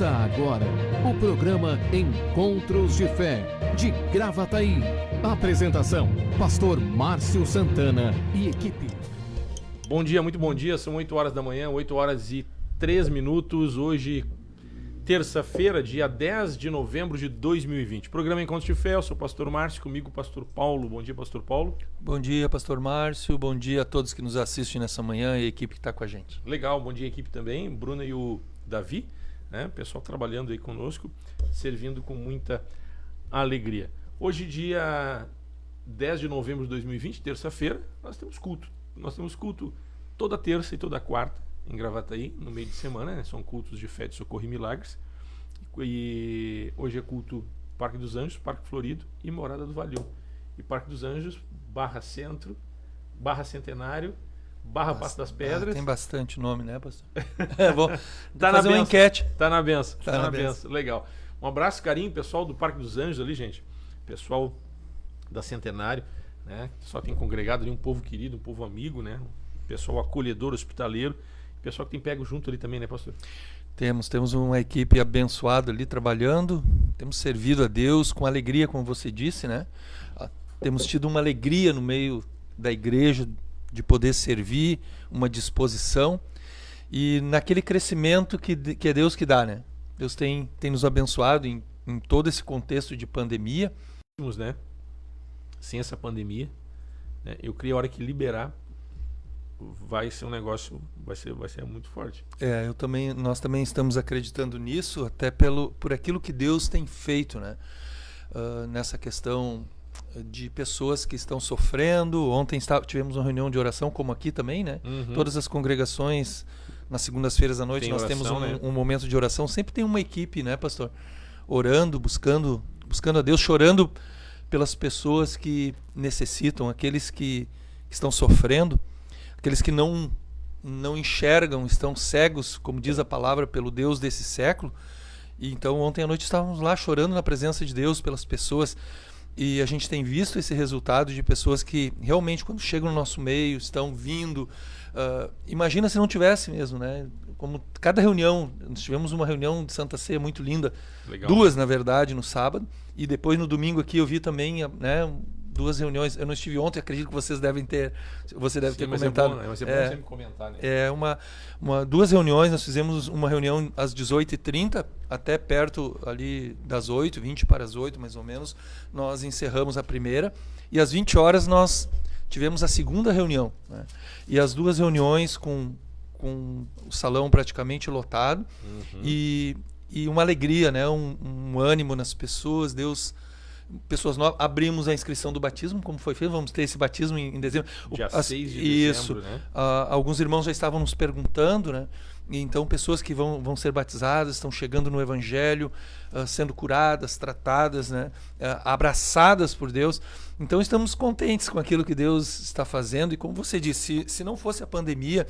Começa agora o programa Encontros de Fé, de Gravataí. Apresentação, Pastor Márcio Santana e equipe. Bom dia, muito bom dia. São 8 horas da manhã, 8 horas e 3 minutos. Hoje, terça-feira, dia 10 de novembro de 2020. Programa Encontros de Fé, eu sou o Pastor Márcio, comigo o Pastor Paulo. Bom dia, Pastor Paulo. Bom dia, Pastor Márcio. Bom dia a todos que nos assistem nessa manhã e a equipe que está com a gente. Legal, bom dia a equipe também, Bruna e o Davi, né? Pessoal trabalhando aí conosco, servindo com muita alegria. Hoje, dia 10 de novembro de 2020, terça-feira, nós temos culto. Nós temos culto toda terça e toda quarta em Gravataí, no meio de semana, né? São cultos de fé, de socorro e milagres. E hoje é culto Parque dos Anjos, Parque Florido e Morada do Valião. E Parque dos Anjos, Barra Centro, Barra Centenário, Barra Passo das Pedras. Tem bastante nome, né, pastor? Vou tá fazer uma enquete. Tá na benção. Tá na benção. Legal. Um abraço, carinho, pessoal do Parque dos Anjos ali, gente. Pessoal da Centenário, né? Só tem congregado ali um povo querido, um povo amigo, né? Pessoal acolhedor, hospitaleiro. Pessoal que tem pego junto ali também, né, pastor? Temos uma equipe abençoada ali trabalhando, temos servido a Deus com alegria, como você disse, né? Temos tido uma alegria no meio da igreja de poder servir, uma disposição e naquele crescimento que é Deus que dá, né? Deus tem nos abençoado em todo esse contexto de pandemia. Né? Sem essa pandemia, né? Eu creio a hora que liberar vai ser um negócio, vai ser muito forte. Nós também estamos acreditando nisso, até por aquilo que Deus tem feito, né? Nessa questão de pessoas que estão sofrendo. Ontem tivemos uma reunião de oração, como aqui também, né? Uhum. Todas as congregações, nas segundas-feiras à noite, tem nós oração, temos né? um momento de oração. Sempre tem uma equipe, né, pastor? Orando, buscando a Deus, chorando pelas pessoas que necessitam, aqueles que estão sofrendo, aqueles que não enxergam, estão cegos, como diz a palavra, pelo Deus desse século. E então ontem à noite estávamos lá chorando na presença de Deus pelas pessoas, e a gente tem visto esse resultado de pessoas que realmente, quando chegam no nosso meio, estão vindo. Imagina se não tivesse mesmo, né? Como cada reunião, nós tivemos uma reunião de Santa Ceia muito linda. Legal. 2 na verdade no sábado, e depois no domingo aqui eu vi também, né, 2 reuniões. Eu não estive ontem, acredito que vocês devem ter, você deve ter comentado. Mas é bom sempre comentar, né? 2 reuniões. Nós fizemos uma reunião às 18h30 até perto ali das 8, 20 para as 8 mais ou menos. Nós encerramos a primeira e às 20 horas nós tivemos a segunda reunião, né? E as 2 reuniões com o salão praticamente lotado. Uhum. E uma alegria, né? Um ânimo nas pessoas. Pessoas novas. Abrimos a inscrição do batismo, como foi feito. Vamos ter esse batismo em dezembro. Dia 6 de dezembro, né? Alguns irmãos já estavam nos perguntando, né? E então pessoas que vão ser batizadas, estão chegando no Evangelho, sendo curadas, tratadas, né? Abraçadas por Deus. Então estamos contentes com aquilo que Deus está fazendo. E como você disse, se não fosse a pandemia,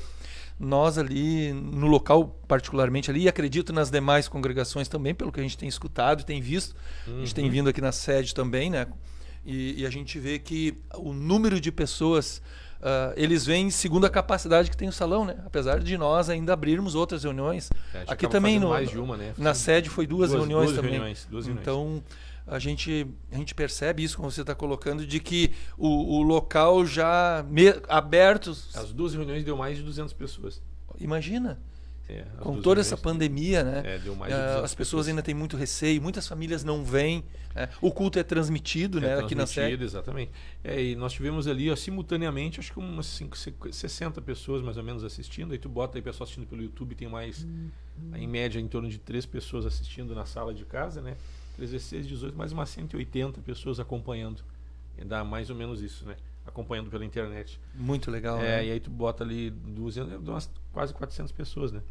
nós ali no local, particularmente ali, e acredito nas demais congregações também, pelo que a gente tem escutado e tem visto. Uhum. A gente tem vindo aqui na sede também, né? E a gente vê que o número de pessoas, eles vêm segundo a capacidade que tem o salão, né? Apesar de nós ainda abrirmos outras reuniões. Aqui também mais de uma, né? Na sede foi duas reuniões também. Duas reuniões. Então a gente percebe isso, como você está colocando, de que o local já aberto. As 2 reuniões deu mais de 200 pessoas. Imagina. Com toda essa pandemia, né? Deu mais de 200 as pessoas ainda têm muito receio, muitas famílias não vêm. O culto é transmitido, né? Aqui na sede. Exatamente. E nós tivemos ali, simultaneamente, acho que umas 60 pessoas mais ou menos assistindo. Aí tu bota aí pessoal assistindo pelo YouTube, tem mais, em média, em torno de 3 pessoas assistindo na sala de casa, né? 3 vezes 6, 18, mais umas 180 pessoas acompanhando. Dá mais ou menos isso, né? Acompanhando pela internet. Muito legal, né? E aí tu bota ali 200, umas quase 400 pessoas, né?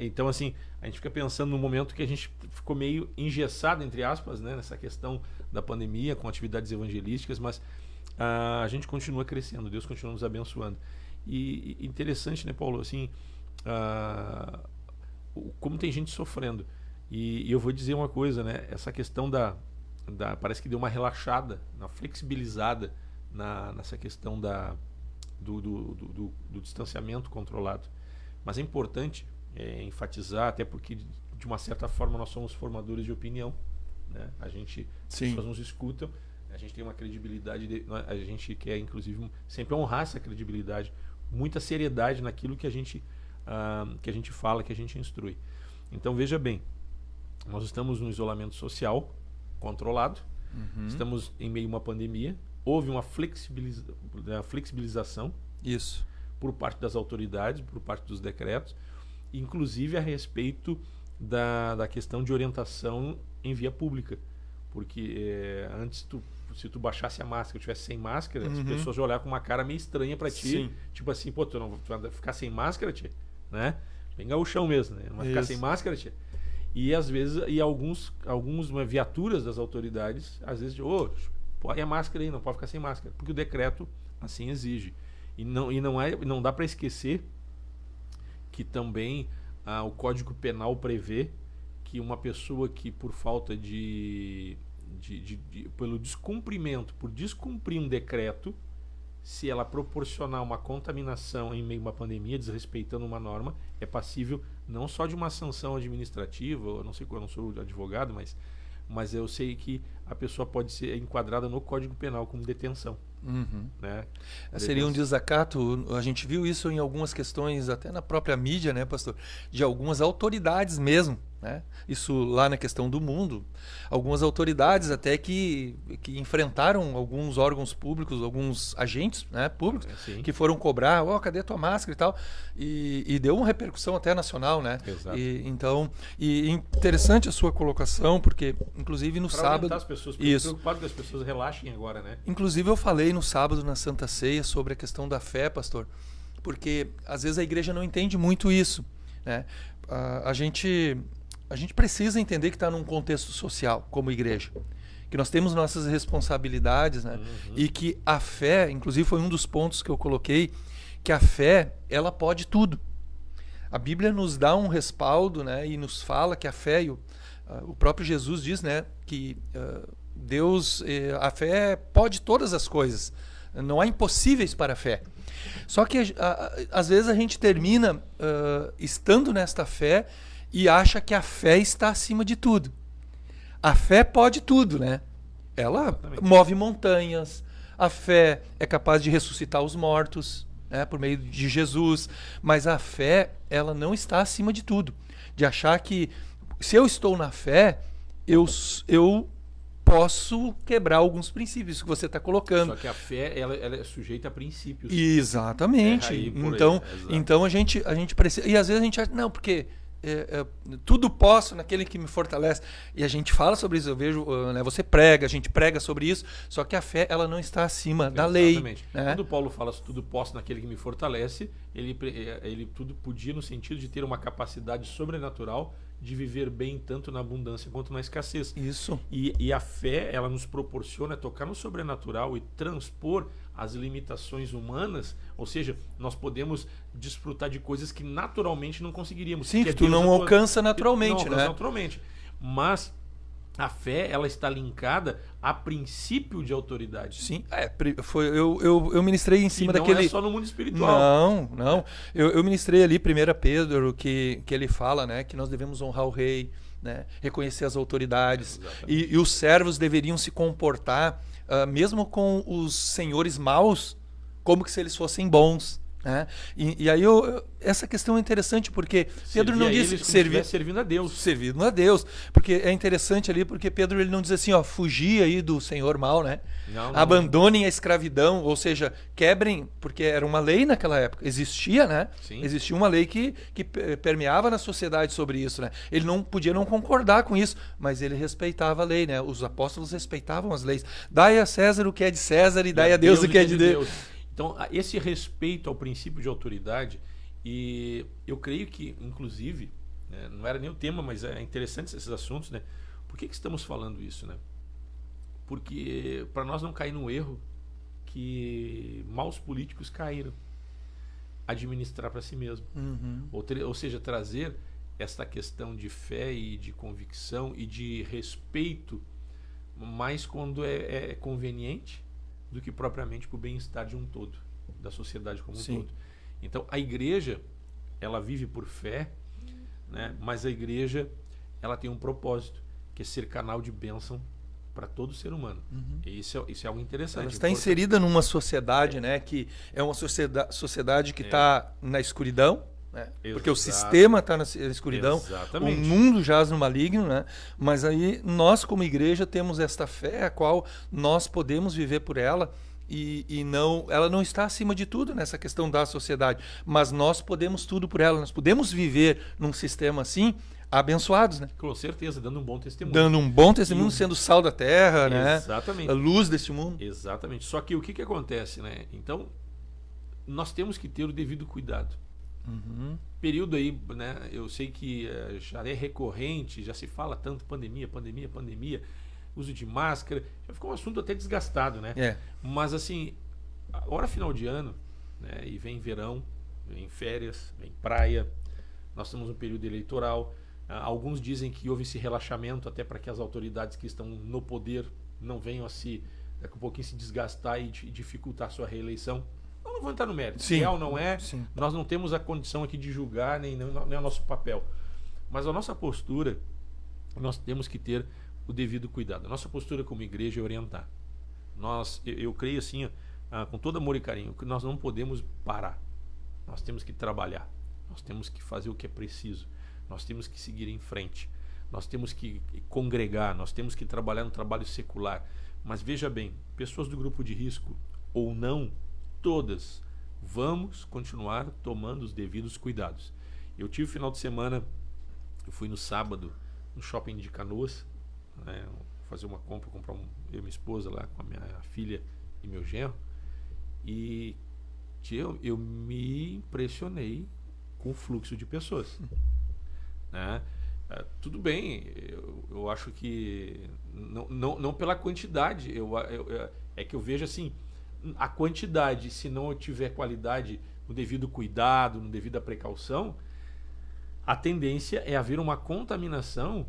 Então, assim, a gente fica pensando no momento que a gente ficou meio engessado, entre aspas, né? Nessa questão da pandemia, com atividades evangelísticas, mas a gente continua crescendo, Deus continua nos abençoando. E interessante, né, Paulo? Assim, como tem gente sofrendo. E eu vou dizer uma coisa, né? Essa questão parece que deu uma relaxada, uma flexibilizada nessa questão do distanciamento controlado. Mas é importante enfatizar, até porque de uma certa forma, nós somos formadores de opinião, né? As pessoas nos escutam, a gente tem uma credibilidade, a gente quer, inclusive, sempre honrar essa credibilidade, muita seriedade naquilo que a gente fala, que a gente instrui. Então, veja bem, nós estamos no isolamento social controlado, estamos em meio a uma pandemia, houve uma flexibilização Isso. por parte das autoridades, por parte dos decretos, inclusive a respeito da questão de orientação em via pública. Porque antes, se tu baixasse a máscara, estivesse sem máscara, as pessoas já olhavam com uma cara meio estranha para ti. Sim. Tipo assim, pô, tu vai ficar sem máscara, tia? Né? Bem gaúchão mesmo, né? Não vai ficar sem máscara, tia? E às vezes, algumas viaturas das autoridades, às vezes, põe a máscara aí, não pode ficar sem máscara, porque o decreto assim exige. E não dá para esquecer que também o Código Penal prevê que uma pessoa que por falta pelo descumprimento, por descumprir um decreto, se ela proporcionar uma contaminação em meio a uma pandemia, desrespeitando uma norma, é passível não só de uma sanção administrativa, eu não sou advogado, mas eu sei que a pessoa pode ser enquadrada no Código Penal como detenção. Né? Seria um desacato, a gente viu isso em algumas questões, até na própria mídia, né, pastor? De algumas autoridades mesmo, né? Isso lá na questão do mundo. Algumas autoridades até que enfrentaram alguns órgãos públicos, alguns agentes, né, públicos, que foram cobrar, cadê tua máscara e tal, e deu uma repercussão até nacional, né? Exato. Então, interessante a sua colocação, porque inclusive no sábado... As pessoas, porque eu tô preocupado que as pessoas relaxem agora, né? Inclusive eu falei no sábado na Santa Ceia sobre a questão da fé, pastor, porque às vezes a igreja não entende muito isso, né? A gente precisa entender que está num contexto social como igreja, que nós temos nossas responsabilidades, né? E que a fé, inclusive foi um dos pontos que eu coloquei, que a fé, ela pode tudo. A Bíblia nos dá um respaldo, né? E nos fala que a fé, o próprio Jesus diz, né, que Deus, a fé pode todas as coisas, não há impossíveis para a fé. Só que às vezes a gente termina estando nesta fé e acha que a fé está acima de tudo. A fé pode tudo, né? Ela move montanhas, a fé é capaz de ressuscitar os mortos, né, por meio de Jesus, mas a fé, ela não está acima de tudo. De achar que se eu estou na fé, eu posso quebrar alguns princípios que você está colocando. Só que a fé, ela é sujeita a princípios. Exatamente. Então a gente precisa... E às vezes a gente acha, não, porque tudo posso naquele que me fortalece. E a gente fala sobre isso, eu vejo, né, você prega, a gente prega sobre isso, só que a fé, ela não está acima da lei. Exatamente. Né? Quando Paulo fala tudo posso naquele que me fortalece, ele tudo podia no sentido de ter uma capacidade sobrenatural de viver bem tanto na abundância quanto na escassez. Isso. E a fé, ela nos proporciona tocar no sobrenatural e transpor as limitações humanas, ou seja, nós podemos desfrutar de coisas que naturalmente não conseguiríamos. Sim, que tu não alcança naturalmente, não né? Naturalmente. Mas a fé, ela está linkada a princípio de autoridade. Sim, eu ministrei em cima daquele... não é só no mundo espiritual. Não. Eu ministrei ali 1 Pedro, que ele fala, né, que nós devemos honrar o rei, né, reconhecer as autoridades, e os servos deveriam se comportar, mesmo com os senhores maus, como que se eles fossem bons. Né? E aí essa questão é interessante porque Pedro não diz servindo a Deus. Servindo a Deus, porque é interessante ali porque Pedro ele não diz assim, fugir aí do senhor mal, né? Não. Abandonem a escravidão, ou seja, quebrem, porque era uma lei naquela época, existia, né? Sim. Existia uma lei que permeava na sociedade sobre isso, né? Ele não podia não concordar com isso, mas ele respeitava a lei, né? Os apóstolos respeitavam as leis. Dai a César o que é de César e dai a Deus o que é de Deus. Então, esse respeito ao princípio de autoridade, e eu creio que, inclusive, né, não era nem o tema, mas é interessante esses assuntos, né? Por que estamos falando isso, né? Porque para nós não cair no erro que maus políticos caíram, administrar para si mesmo. Ou seja, trazer esta questão de fé e de convicção e de respeito, mais quando é conveniente, do que propriamente para o bem-estar de um todo, da sociedade como um todo. Então, a igreja, ela vive por fé, né? Mas a igreja, ela tem um propósito, que é ser canal de bênção para todo ser humano. E isso é algo interessante. Ela está inserida numa sociedade, né, que é uma sociedade que está na escuridão, né? Porque o sistema está na escuridão, Exatamente. O mundo jaz no maligno, né? Mas aí nós como igreja temos esta fé a qual nós podemos viver por ela e não, ela não está acima de tudo nessa questão da sociedade, mas nós podemos tudo por ela, nós podemos viver num sistema assim, abençoados, né? Com certeza, dando um bom testemunho. Dando um bom testemunho, sendo sal da terra, Exatamente. né? A luz deste mundo. Exatamente. Só que o que acontece, né? Então, nós temos que ter o devido cuidado. Período aí, né? Eu sei que já é recorrente, já se fala tanto pandemia, uso de máscara, já ficou um assunto até desgastado, né? Mas assim, a hora final de ano, né? E vem verão, vem férias, vem praia, nós temos um período eleitoral. Alguns dizem que houve esse relaxamento até para que as autoridades que estão no poder não venham daqui a pouquinho se desgastar e dificultar a sua reeleição. Não vou entrar no mérito. Se é ou não é, nós não temos a condição aqui de julgar, nem é o nosso papel. Mas a nossa postura, nós temos que ter o devido cuidado. A nossa postura como igreja é orientar. Eu creio assim, com todo amor e carinho, que nós não podemos parar. Nós temos que trabalhar. Nós temos que fazer o que é preciso. Nós temos que seguir em frente. Nós temos que congregar. Nós temos que trabalhar no trabalho secular. Mas veja bem, pessoas do grupo de risco ou não, todas, vamos continuar tomando os devidos cuidados. Eu tive final de semana, eu fui no sábado no shopping de Canoas, né, fazer uma compra, eu e minha esposa lá com a minha filha e meu genro, e eu me impressionei com o fluxo de pessoas, né? Tudo bem, eu acho que não pela quantidade, é que eu vejo assim, a quantidade, se não tiver qualidade no devido cuidado, no devido precaução, a tendência é haver uma contaminação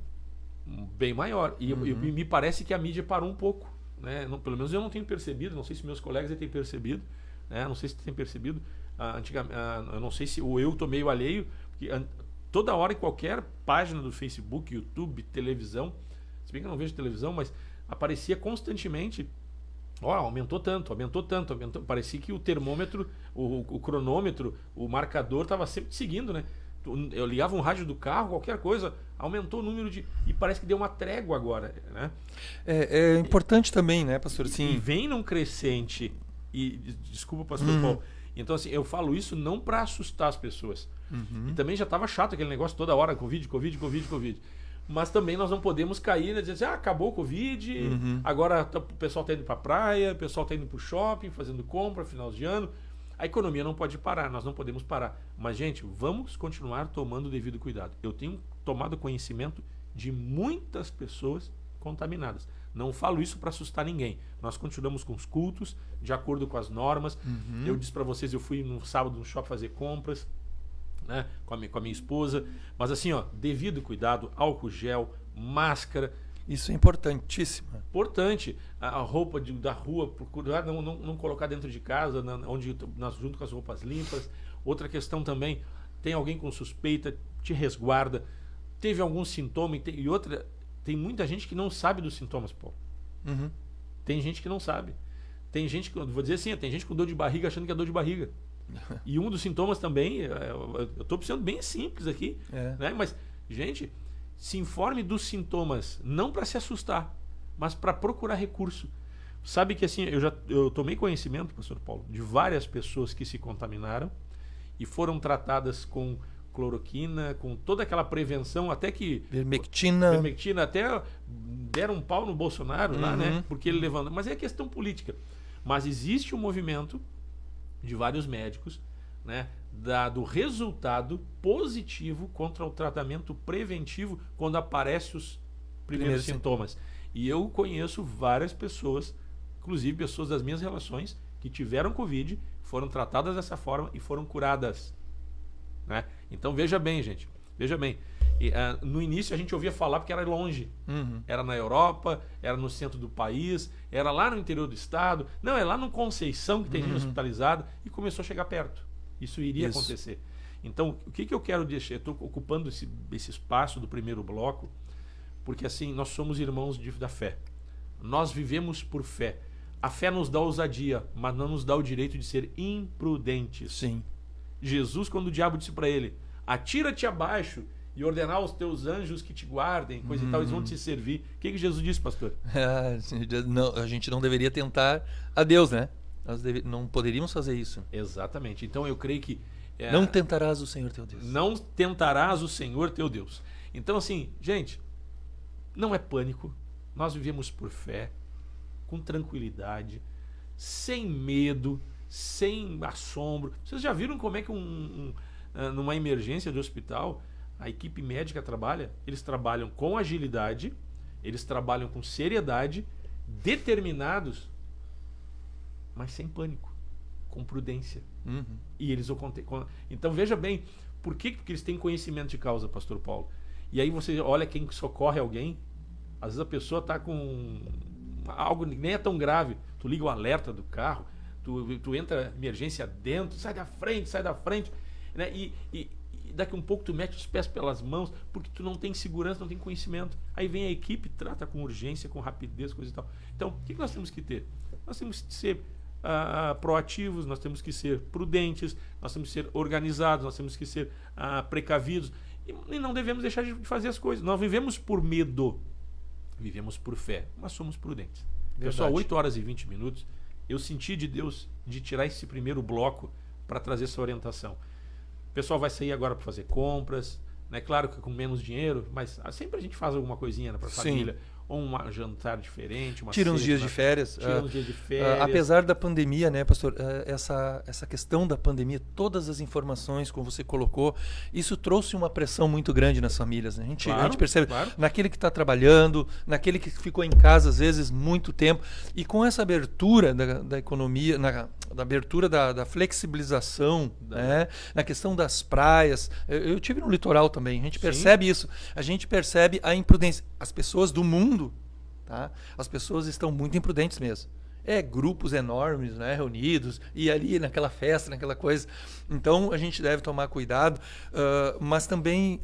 bem maior. E me parece que a mídia parou um pouco, né? Pelo menos eu não tenho percebido, não sei se meus colegas têm percebido, né? Não sei se têm percebido. Eu não sei se eu tô meio alheio, porque toda hora em qualquer página do Facebook, YouTube, televisão, se bem que eu não vejo televisão, mas aparecia constantemente, aumentou tanto. Parecia que o termômetro, o cronômetro, o marcador estava sempre seguindo, né? Eu ligava um rádio do carro, qualquer coisa, aumentou o número de... E parece que deu uma trégua agora, né? É importante também, né, pastor? E vem num crescente. E desculpa, pastor Paulo. Então, assim, eu falo isso não para assustar as pessoas. E também já estava chato aquele negócio toda hora, Covid. Mas também nós não podemos cair, né, dizer assim, acabou o Covid, agora o pessoal está indo para a praia, o pessoal está indo para o shopping, fazendo compra, final de ano. A economia não pode parar, nós não podemos parar. Mas, gente, vamos continuar tomando o devido cuidado. Eu tenho tomado conhecimento de muitas pessoas contaminadas. Não falo isso para assustar ninguém. Nós continuamos com os cultos, de acordo com as normas. Eu disse para vocês, eu fui no sábado no shopping fazer compras, né, com a minha esposa. Mas assim, devido cuidado, álcool gel, máscara. Isso é importantíssimo. Importante. A roupa da rua, procurar não colocar dentro de casa, junto com as roupas limpas. Outra questão também, tem alguém com suspeita, te resguarda. Teve algum sintoma e outra... Tem muita gente que não sabe dos sintomas, Paulo. Tem gente que não sabe. Tem gente que, vou dizer assim, tem gente com dor de barriga achando que é dor de barriga. E um dos sintomas também, eu estou sendo bem simples aqui, né? Mas, gente, se informe dos sintomas, não para se assustar, mas para procurar recurso. Sabe que assim, eu tomei conhecimento, pastor Paulo, de várias pessoas que se contaminaram e foram tratadas com cloroquina, com toda aquela prevenção, até que... Vermectina, até deram um pau no Bolsonaro lá, né? Porque ele levantou. Mas é questão política. Mas existe um movimento de vários médicos, né? Do resultado positivo contra o tratamento preventivo quando aparecem os primeiros sintomas. E eu conheço várias pessoas, inclusive pessoas das minhas relações, que tiveram Covid, foram tratadas dessa forma e foram curadas. Né? Então veja bem, gente, veja bem. No início a gente ouvia falar porque era longe, era na Europa, era no centro do país, era lá no interior do estado, não, é lá no Conceição que tem gente hospitalizada, e começou a chegar perto. Isso iria acontecer. Então, o que eu quero deixar? Eu estou ocupando esse espaço do primeiro bloco, porque assim, nós somos irmãos da fé. Nós vivemos por fé. A fé nos dá ousadia, mas não nos dá o direito de ser imprudentes. Sim. Jesus, quando o diabo disse para ele, atira-te abaixo e ordenar aos teus anjos que te guardem, coisa e tal, eles vão te servir. O que Jesus disse, pastor? Não, a gente não deveria tentar a Deus, né? Nós não poderíamos fazer isso. Exatamente. Então eu creio que... Não tentarás o Senhor teu Deus. Não tentarás o Senhor teu Deus. Então assim, gente, não é pânico. Nós vivemos por fé, com tranquilidade, sem medo, sem assombro. Vocês já viram como é que numa emergência de hospital a equipe médica trabalha? Eles trabalham com agilidade, eles trabalham com seriedade, determinados, mas sem pânico, com prudência. E eles então veja bem, por que? Porque eles têm conhecimento de causa, pastor Paulo. E aí você olha quem socorre alguém, às vezes a pessoa está com algo que nem é tão grave, tu liga o alerta do carro, tu entra emergência dentro, sai da frente, né? E daqui um pouco tu mete os pés pelas mãos, porque tu não tem segurança, não tem conhecimento. Aí vem a equipe, trata com urgência, com rapidez, coisa e tal. Então, o que nós temos que ter? Nós temos que ser proativos, nós temos que ser prudentes, nós temos que ser organizados, nós temos que ser precavidos, e não devemos deixar de fazer as coisas. Nós vivemos por medo, vivemos por fé, mas somos prudentes. Pessoal, 8 horas e 20 minutos, eu senti de Deus de tirar esse primeiro bloco para trazer essa orientação. O pessoal vai sair agora para fazer compras, né? Claro que com menos dinheiro, mas sempre a gente faz alguma coisinha, né, para a família. Ou um jantar diferente, tira uns dias de férias. Tira uns dias de férias. Apesar da pandemia, né, pastor, essa questão da pandemia, todas as informações, como você colocou, isso trouxe uma pressão muito grande nas famílias. Né? A gente percebe, naquele que está trabalhando, naquele que ficou em casa, às vezes, muito tempo. E com essa abertura da economia, da abertura da flexibilização, né, na questão das praias. Eu tive no litoral também, a gente percebe isso. A gente percebe a imprudência. As pessoas do mundo, tá? As pessoas estão muito imprudentes mesmo. Grupos enormes, né, reunidos, e ali naquela festa, naquela coisa. Então a gente deve tomar cuidado, mas também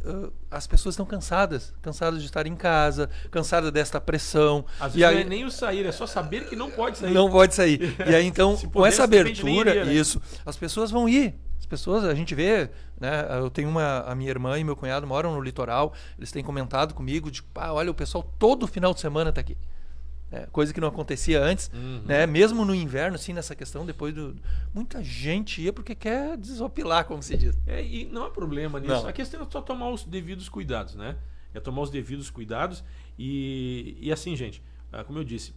as pessoas estão cansadas de estar em casa, cansadas desta pressão. Às vezes não é nem o sair, é só saber que não pode sair. Não pode sair. E aí então, com essa abertura, iria, né? isso, as pessoas vão ir. As pessoas, a gente vê, né? Eu tenho a minha irmã e meu cunhado moram no litoral, eles têm comentado comigo, de olha, o pessoal todo final de semana está aqui. Coisa que não acontecia antes, né? Mesmo no inverno, assim, nessa questão, muita gente ia porque quer desopilar, como se diz. E não há problema nisso. Não. A questão é só tomar os devidos cuidados, né? É tomar os devidos cuidados e assim, gente, como eu disse,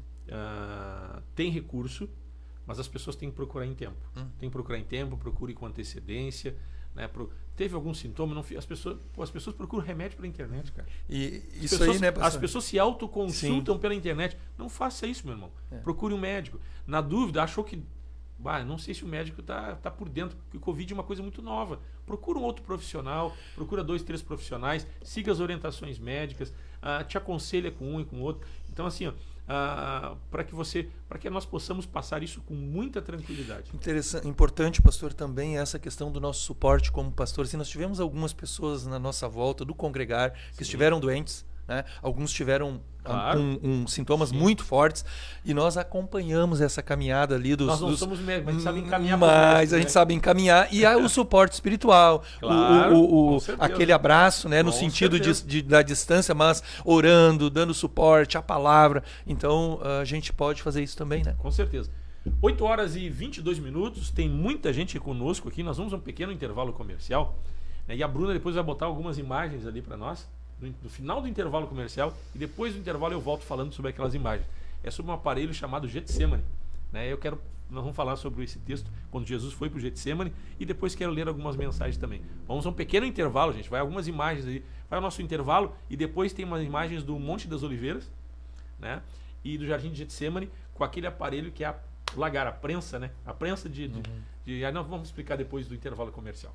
tem recurso, mas as pessoas têm que procurar em tempo. Tem que procurar em tempo, procure com antecedência. Né? Teve algum sintoma, as pessoas procuram remédio pela internet, cara. E isso pessoas, aí, né, as pessoas se autoconsultam pela internet. Não faça isso, meu irmão. Procure um médico. Na dúvida, achou que... não sei se o médico tá por dentro, porque o Covid é uma coisa muito nova. Procura um outro profissional, procura 2, 3 profissionais, siga as orientações médicas, te aconselha com um e com o outro. Então, assim, para que nós possamos passar isso com muita tranquilidade. Importante, pastor, também essa questão do nosso suporte como pastor. Assim, nós tivemos algumas pessoas na nossa volta do congregar que estiveram doentes, né? Alguns tiveram sintomas muito fortes e nós acompanhamos essa caminhada ali nós não somos médicos, a gente sabe encaminhar. Mas a gente sabe encaminhar e o suporte espiritual, aquele abraço, né, no sentido da distância, mas orando, dando suporte, a palavra. Então a gente pode fazer isso também, né? Com certeza. 8 horas e 22 minutos, tem muita gente conosco aqui, nós vamos a um pequeno intervalo comercial, né, e a Bruna depois vai botar algumas imagens ali para nós. No final do intervalo comercial, e depois do intervalo eu volto falando sobre aquelas imagens. É sobre um aparelho chamado Getsemane, né? Nós vamos falar sobre esse texto, quando Jesus foi para o Getsemane, e depois quero ler algumas mensagens também. Vamos a um pequeno intervalo, gente, vai algumas imagens aí, vai o nosso intervalo, e depois tem umas imagens do Monte das Oliveiras, né? E do Jardim de Getsemane, com aquele aparelho que é a lagar, a prensa, né? A prensa aí nós vamos explicar depois do intervalo comercial.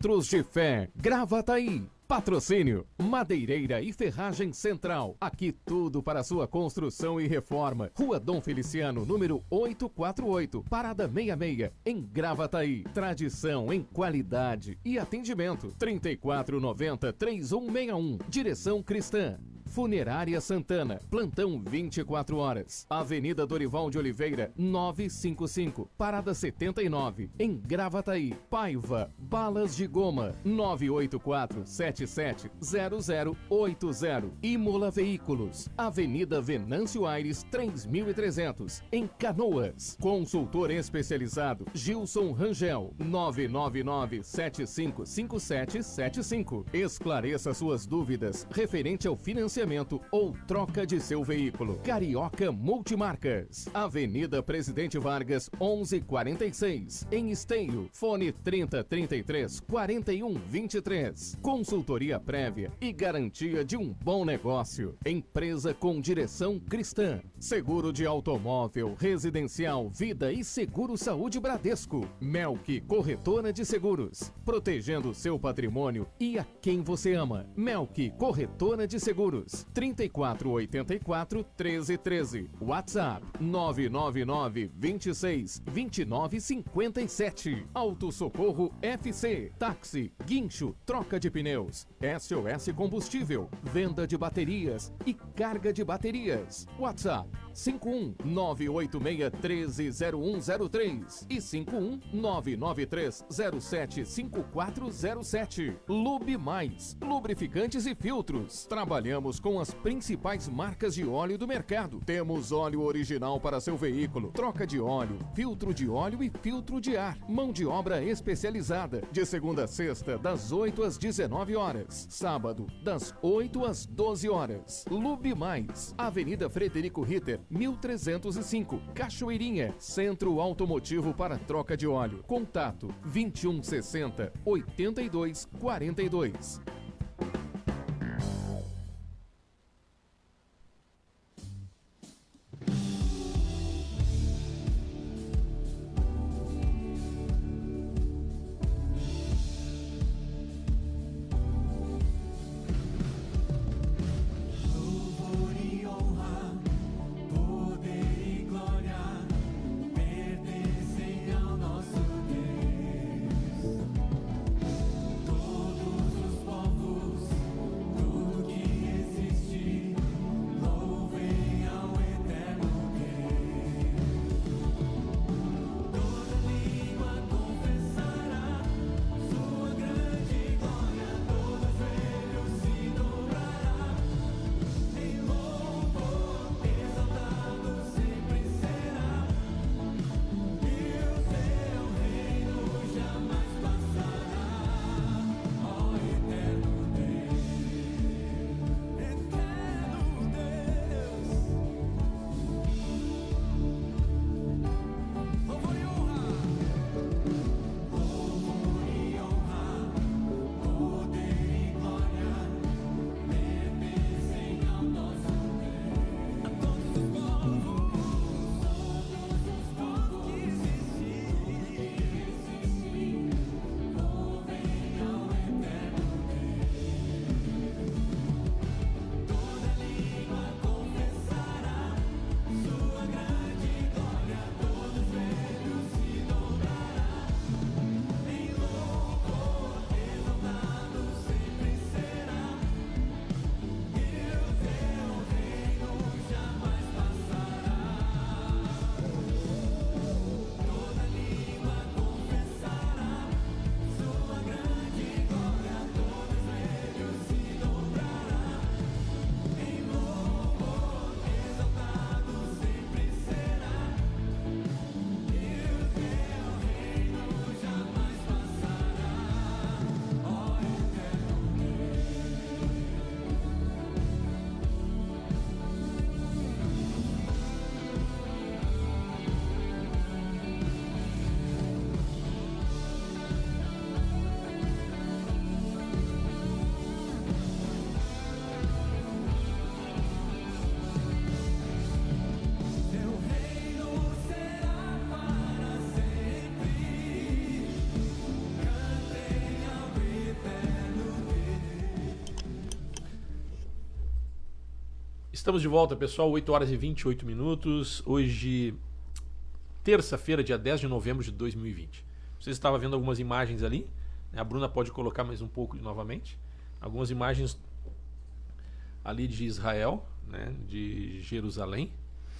Encontros de Fé, Gravataí. Patrocínio Madeireira e Ferragem Central. Aqui tudo para sua construção e reforma. Rua Dom Feliciano, número 848, Parada 66, em Gravataí. Tradição em qualidade e atendimento. 3490-3161. Direção Cristã. Funerária Santana, plantão 24 horas. Avenida Dorival de Oliveira, 955, Parada 79, em Gravataí. Paiva, balas de goma, 984-770080. Imola Veículos, Avenida Venâncio Aires, 3300, em Canoas. Consultor especializado, Gilson Rangel, 999-755775. Esclareça suas dúvidas referente ao financiamento ou troca de seu veículo. Carioca Multimarcas, Avenida Presidente Vargas, 1146, em Esteio. Fone 3033-4123. Consultoria prévia e garantia de um bom negócio. Empresa com direção cristã. Seguro de automóvel, residencial, vida e seguro saúde Bradesco. Melk Corretora de Seguros, protegendo seu patrimônio e a quem você ama. Melk Corretora de Seguros. 3484-1313. WhatsApp 999-26-2957. Auto Socorro FC. Táxi, guincho, troca de pneus. SOS Combustível. Venda de baterias e carga de baterias. WhatsApp 51986130103 e 51993075407. Lube Mais, lubrificantes e filtros. Trabalhamos com as principais marcas de óleo do mercado. Temos óleo original para seu veículo, troca de óleo, filtro de óleo e filtro de ar. Mão de obra especializada, de segunda a sexta, das 8 às 19 horas. Sábado, das 8 às 12 horas. Lube Mais, Avenida Frederico Ritter, 1305, Cachoeirinha. Centro automotivo para troca de óleo. Contato 2160-8242. Todos os povos Estamos de volta, pessoal, 8 horas e 28 minutos. Hoje, terça-feira, dia 10 de novembro de 2020. Vocês estavam vendo algumas imagens ali, né? A Bruna pode colocar mais um pouco novamente. Algumas imagens ali de Israel, né? De Jerusalém,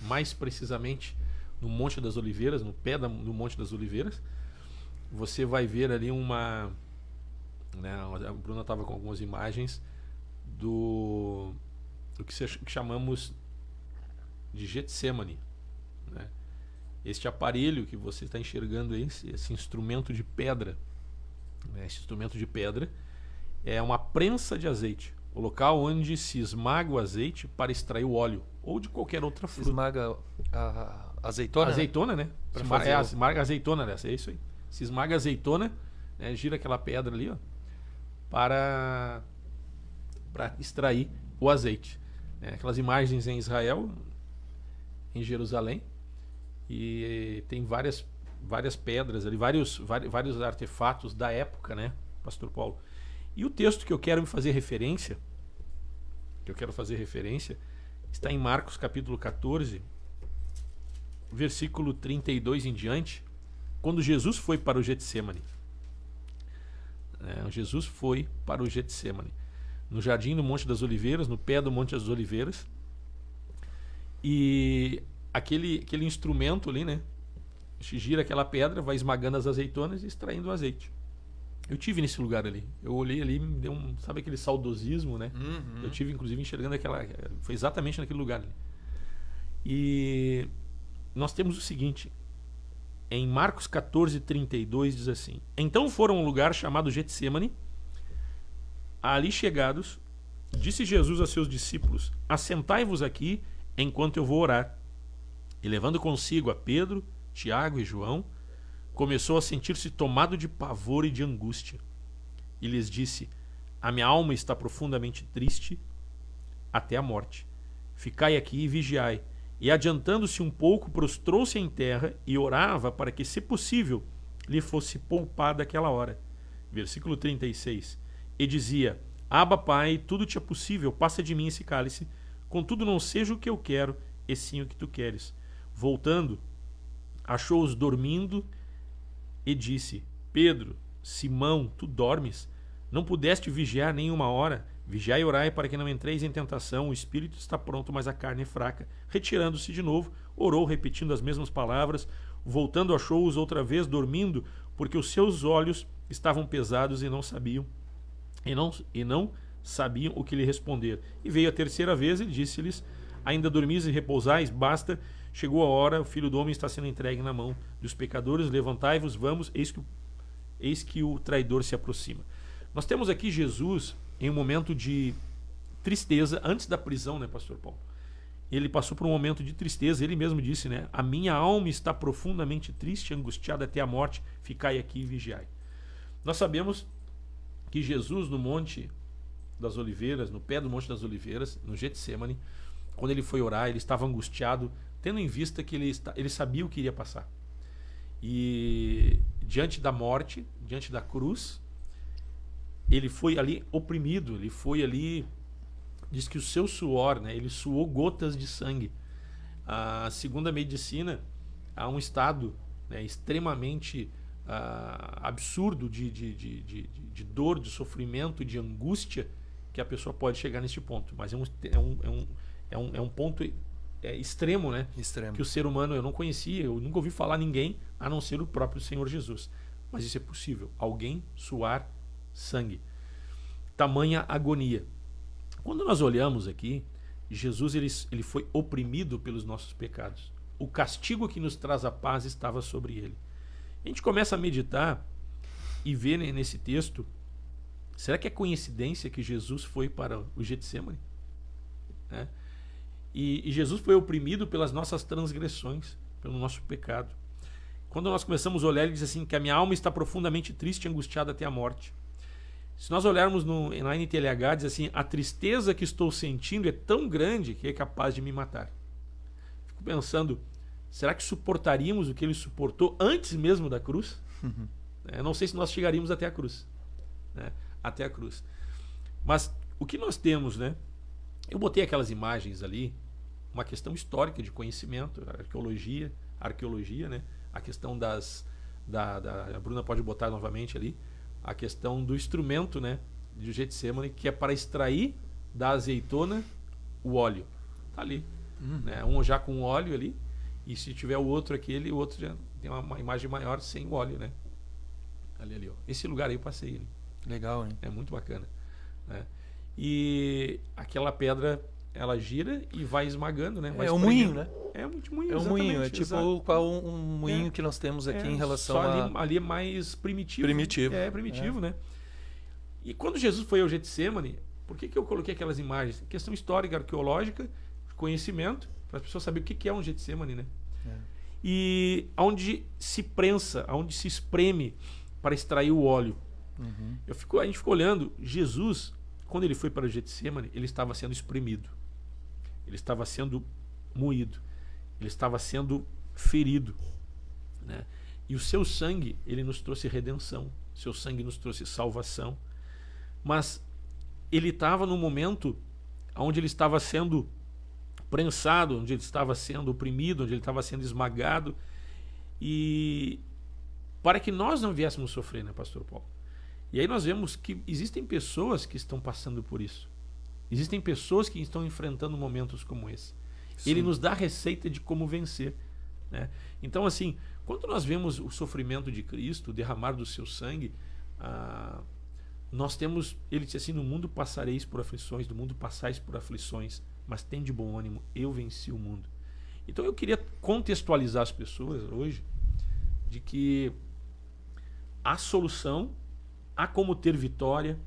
mais precisamente no Monte das Oliveiras, no pé do Monte das Oliveiras. Você vai ver ali uma... né? A Bruna estava com algumas imagens do que chamamos de Getsemane, né? Este aparelho que você está enxergando aí, esse instrumento de pedra, né? Esse instrumento de pedra é uma prensa de azeite, o local onde se esmaga o azeite para extrair o óleo ou de qualquer outra fruta. Se esmaga a azeitona? A azeitona, né? Esmaga a azeitona dessa, é isso aí. Se esmaga a azeitona, né? Gira aquela pedra ali, ó, para extrair o azeite. Aquelas imagens em Israel, em Jerusalém, e tem várias pedras ali, vários artefatos da época, né, Pastor Paulo? E o texto que eu quero fazer referência, está em Marcos capítulo 14, versículo 32 em diante, quando Jesus foi para o Getsemane. Jesus foi para o Getsemane, no jardim do Monte das Oliveiras, no pé do Monte das Oliveiras. E aquele instrumento ali, né? Gira aquela pedra, vai esmagando as azeitonas e extraindo o azeite. Eu tive nesse lugar ali. Eu olhei ali, me deu sabe aquele saudosismo, né? Uhum. Eu tive, inclusive, enxergando foi exatamente naquele lugar ali. E nós temos o seguinte, em Marcos 14, 32, diz assim: Então foram a um lugar chamado Getsemane. Ali chegados, disse Jesus a seus discípulos: Assentai-vos aqui enquanto eu vou orar. E levando consigo a Pedro, Tiago e João, começou a sentir-se tomado de pavor e de angústia. E lhes disse: A minha alma está profundamente triste até a morte. Ficai aqui e vigiai. E adiantando-se um pouco, prostrou-se em terra e orava para que, se possível, lhe fosse poupada aquela hora. Versículo 36. E dizia: Abba, Pai, tudo te é possível, passa de mim esse cálice, contudo não seja o que eu quero, e sim o que tu queres. Voltando, achou-os dormindo e disse: Pedro, Simão, tu dormes? Não pudeste vigiar nem uma hora? Vigiai e orai para que não entreis em tentação, o espírito está pronto, mas a carne é fraca. Retirando-se de novo, orou repetindo as mesmas palavras. Voltando, achou-os outra vez dormindo, porque os seus olhos estavam pesados e não sabiam o que lhe responder. E veio a terceira vez e disse-lhes: Ainda dormis e repousais? Basta, chegou a hora, o Filho do Homem está sendo entregue na mão dos pecadores. Levantai-vos, vamos, eis que o traidor se aproxima. Nós temos aqui Jesus em um momento de tristeza, antes da prisão, né, Pastor Paulo? Ele passou por um momento de tristeza, ele mesmo disse, né? A minha alma está profundamente triste, angustiada até a morte, ficai aqui e vigiai. Nós sabemos que Jesus no Monte das Oliveiras, no pé do Monte das Oliveiras, no Getsemane, quando ele foi orar, ele estava angustiado, tendo em vista que ele sabia o que iria passar. E diante da morte, diante da cruz, ele foi ali oprimido, ele foi ali, diz que o seu suor, né, ele suou gotas de sangue. Segundo a medicina, há um estado, né, extremamente absurdo de dor, de sofrimento, de angústia, que a pessoa pode chegar neste ponto. Mas é um ponto extremo, né? Extremo. Que o ser humano, eu não conhecia, eu nunca ouvi falar ninguém a não ser o próprio Senhor Jesus. Mas isso é possível, alguém suar sangue. Tamanha agonia. Quando nós olhamos aqui, Jesus ele foi oprimido pelos nossos pecados. O castigo que nos traz a paz estava sobre ele. A gente começa a meditar e ver nesse texto, será que é coincidência que Jesus foi para o Getsemane? Né? E Jesus foi oprimido pelas nossas transgressões, pelo nosso pecado. Quando nós começamos a olhar, ele diz assim, que a minha alma está profundamente triste e angustiada até a morte. Se nós olharmos na NTLH, diz assim, a tristeza que estou sentindo é tão grande que é capaz de me matar. Fico pensando, será que suportaríamos o que ele suportou antes mesmo da cruz? Eu não sei se nós chegaríamos até a cruz. Né? Até a cruz. Mas o que nós temos, né? Eu botei aquelas imagens ali, uma questão histórica de conhecimento, arqueologia, né? A questão a Bruna pode botar novamente ali, a questão do instrumento, né, de Getsemane, que é para extrair da azeitona o óleo. Tá ali. Né? Um já com óleo ali, e se tiver o outro aquele, o outro já tem uma imagem maior sem o óleo, né? Ali, ó. Esse lugar aí eu passei ali. Legal, hein? É muito bacana. Né? E aquela pedra, ela gira e vai esmagando, né? É um moinho, né? É um moinho, é um moinho, é tipo um moinho que nós temos aqui em relação só ali é mais primitivo. Primitivo. É primitivo, né? E quando Jesus foi ao Getsemane, por que eu coloquei aquelas imagens? Questão histórica, arqueológica, conhecimento, para as pessoas saberem o que é um Getsemane, né? E onde se prensa, onde se espreme para extrair o óleo. A gente ficou olhando, Jesus, quando ele foi para o Getsemane, ele estava sendo espremido. Ele estava sendo moído. Ele estava sendo ferido. Né? E o seu sangue, ele nos trouxe redenção. O seu sangue nos trouxe salvação. Mas ele estava num momento onde ele estava sendo prensado, onde ele estava sendo oprimido, onde ele estava sendo esmagado. E para que nós não viéssemos sofrer, né, Pastor Paulo? E aí nós vemos que existem pessoas que estão passando por isso. Existem pessoas que estão enfrentando momentos como esse. Sim. Ele nos dá a receita de como vencer. Né? Então, assim, quando nós vemos o sofrimento de Cristo, o derramar do seu sangue, nós temos, ele disse assim, no mundo passareis por aflições, no mundo passais por aflições, mas tem de bom ânimo, eu venci o mundo. Então eu queria contextualizar as pessoas hoje de que há solução, há como ter vitória,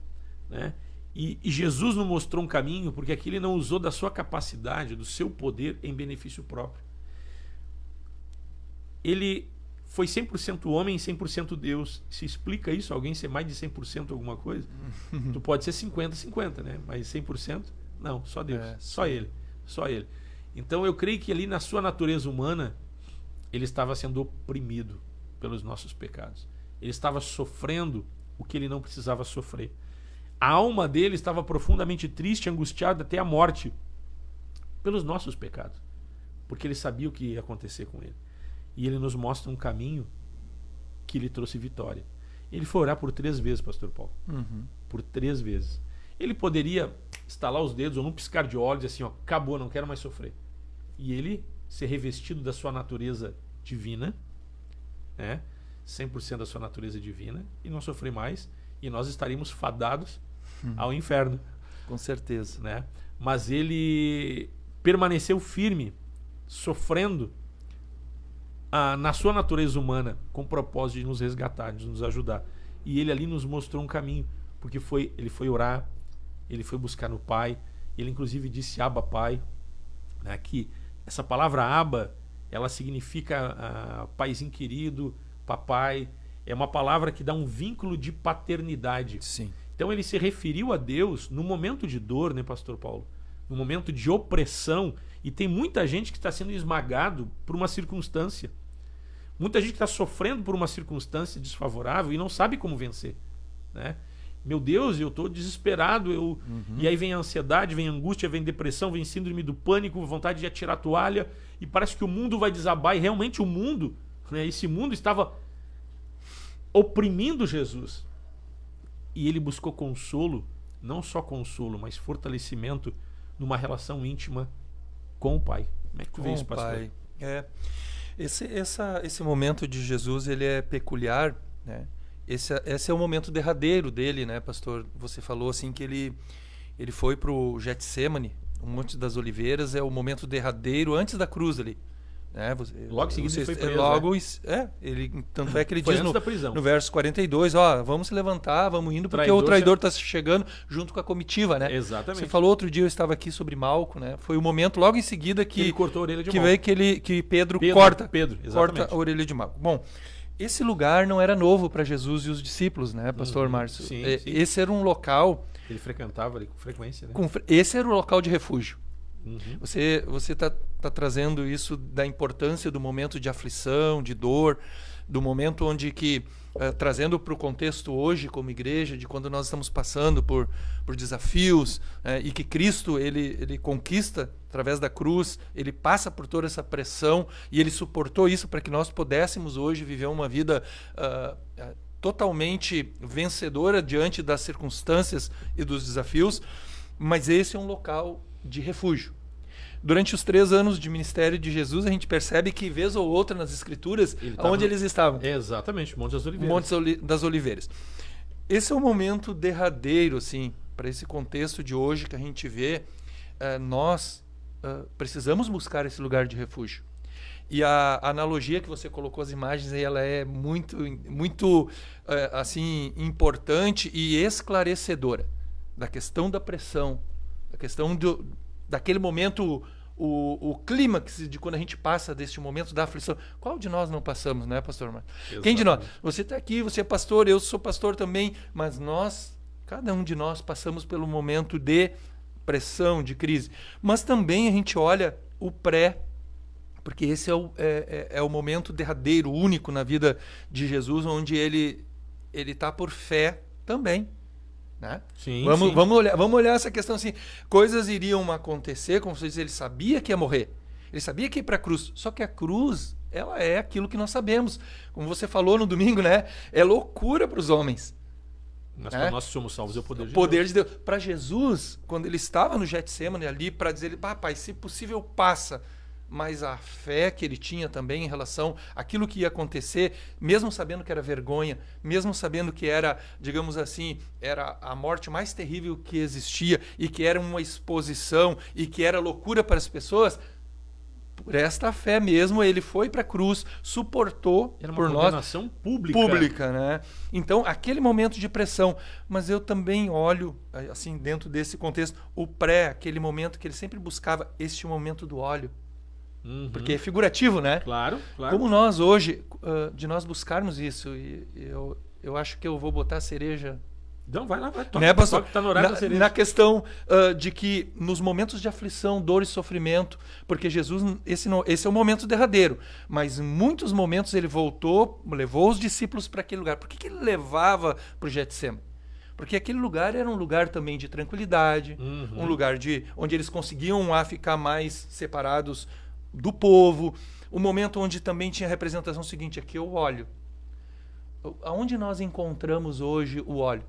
né? E Jesus nos mostrou um caminho, porque aqui ele não usou da sua capacidade, do seu poder em benefício próprio. Ele foi 100% homem e 100% Deus. Se explica isso, alguém ser mais de 100% alguma coisa? Tu pode ser 50-50, né? Mas 100%? Não, só Deus. Só Ele. Só Ele. Então eu creio que ali na sua natureza humana, ele estava sendo oprimido pelos nossos pecados. Ele estava sofrendo o que ele não precisava sofrer. A alma dele estava profundamente triste, angustiada até a morte pelos nossos pecados, porque ele sabia o que ia acontecer com ele. E ele nos mostra um caminho que lhe trouxe vitória. Ele foi orar por 3 vezes, Pastor Paulo. Por 3 vezes. Ele poderia estalar os dedos ou num piscar de olhos e assim, ó, acabou, não quero mais sofrer. E ele ser revestido da sua natureza divina, né? 100% da sua natureza divina, e não sofrer mais, e nós estaríamos fadados ao inferno. Com certeza. Né? Mas ele permaneceu firme, sofrendo na sua natureza humana, com o propósito de nos resgatar, de nos ajudar. E ele ali nos mostrou um caminho, porque ele foi orar, ele foi buscar no Pai, ele inclusive disse Abba Pai, né? Que essa palavra Abba, ela significa paizinho querido, papai, é uma palavra que dá um vínculo de paternidade. Sim. Então ele se referiu a Deus no momento de dor, né, Pastor Paulo? No momento de opressão. E tem muita gente que está sendo esmagado por uma circunstância. Muita gente que está sofrendo por uma circunstância desfavorável e não sabe como vencer. Né? Meu Deus, eu estou desesperado. E aí vem a ansiedade, vem a angústia, vem a depressão, vem síndrome do pânico, vontade de atirar a toalha. E parece que o mundo vai desabar. E realmente o mundo, né, esse mundo estava oprimindo Jesus. E ele buscou consolo, não só consolo, mas fortalecimento numa relação íntima com o Pai. Como é que tu vê isso, pastor? Pai. Esse momento de Jesus, ele é peculiar, né? Esse é o momento derradeiro dele, né, pastor? Você falou assim que ele foi para o Getsemane, o Monte das Oliveiras, é o momento derradeiro antes da cruz ali. Né? Logo em seguida ele foi preso. Tanto é que ele foi diz no verso 42, vamos se levantar, vamos indo, porque o traidor está chegando junto com a comitiva, né? Exatamente. Você falou outro dia, eu estava aqui sobre Malco, né? Foi o momento logo em seguida que ele cortou a orelha de Malco. Que Pedro corta a orelha de Malco. Bom, esse lugar não era novo para Jesus e os discípulos, né, pastor Márcio? Sim. Esse era um local... Ele frequentava ali com frequência, né? Esse era o local de refúgio. Você está trazendo isso da importância do momento de aflição, de dor, do momento onde que, trazendo para o contexto hoje como igreja, de quando nós estamos passando por desafios, e que Cristo ele conquista através da cruz, ele passa por toda essa pressão e ele suportou isso para que nós pudéssemos hoje viver uma vida totalmente vencedora diante das circunstâncias e dos desafios, mas esse é um local de refúgio. Durante os 3 anos de ministério de Jesus, a gente percebe que, vez ou outra, nas Escrituras, onde eles estavam? Exatamente, Monte das Oliveiras. Monte das Oliveiras. Esse é o momento derradeiro, assim, para esse contexto de hoje que a gente vê. Nós precisamos buscar esse lugar de refúgio. E a analogia que você colocou, as imagens, aí, ela é muito, muito assim, importante e esclarecedora da questão da pressão, da questão daquele momento, o clímax de quando a gente passa deste momento da aflição. Qual de nós não passamos, né, pastor Marcos? Quem de nós? Você está aqui, você é pastor, eu sou pastor também, mas nós, cada um de nós, passamos pelo momento de pressão, de crise. Mas também a gente olha o pré, porque esse é o momento derradeiro, único na vida de Jesus, onde ele está por fé também. Né? Sim, vamos olhar essa questão assim. Coisas iriam acontecer, como você diz, ele sabia que ia morrer. Ele sabia que ia para a cruz. Só que a cruz, ela é aquilo que nós sabemos. Como você falou no domingo, né? É loucura para os homens. Mas para nós que somos salvos é o poder de Deus. O poder de Deus. Para Jesus, quando ele estava no Getsemane ali, para dizer, pai, se possível, passa. Mas a fé que ele tinha também em relação àquilo que ia acontecer, mesmo sabendo que era vergonha, mesmo sabendo que era, digamos assim, era a morte mais terrível que existia e que era uma exposição e que era loucura para as pessoas, por esta fé mesmo ele foi para a cruz, suportou era uma por condenação nós, pública, né? Então, aquele momento de pressão, mas eu também olho, assim, dentro desse contexto, o pré, aquele momento que ele sempre buscava, este momento do óleo. Porque é figurativo, né? Claro. Como nós hoje, de nós buscarmos isso, e eu acho que eu vou botar a cereja. Não, vai lá, vai. Toca, né, pastor? Tá no horário da cereja. Na questão de que nos momentos de aflição, dor e sofrimento, porque Jesus, esse é o momento derradeiro, mas em muitos momentos ele levou os discípulos para aquele lugar. Por que ele levava para o Getsemane? Porque aquele lugar era um lugar também de tranquilidade, um lugar onde eles conseguiam ficar mais separados do povo, o momento onde também tinha a representação seguinte, aqui é o óleo. Aonde nós encontramos hoje o óleo?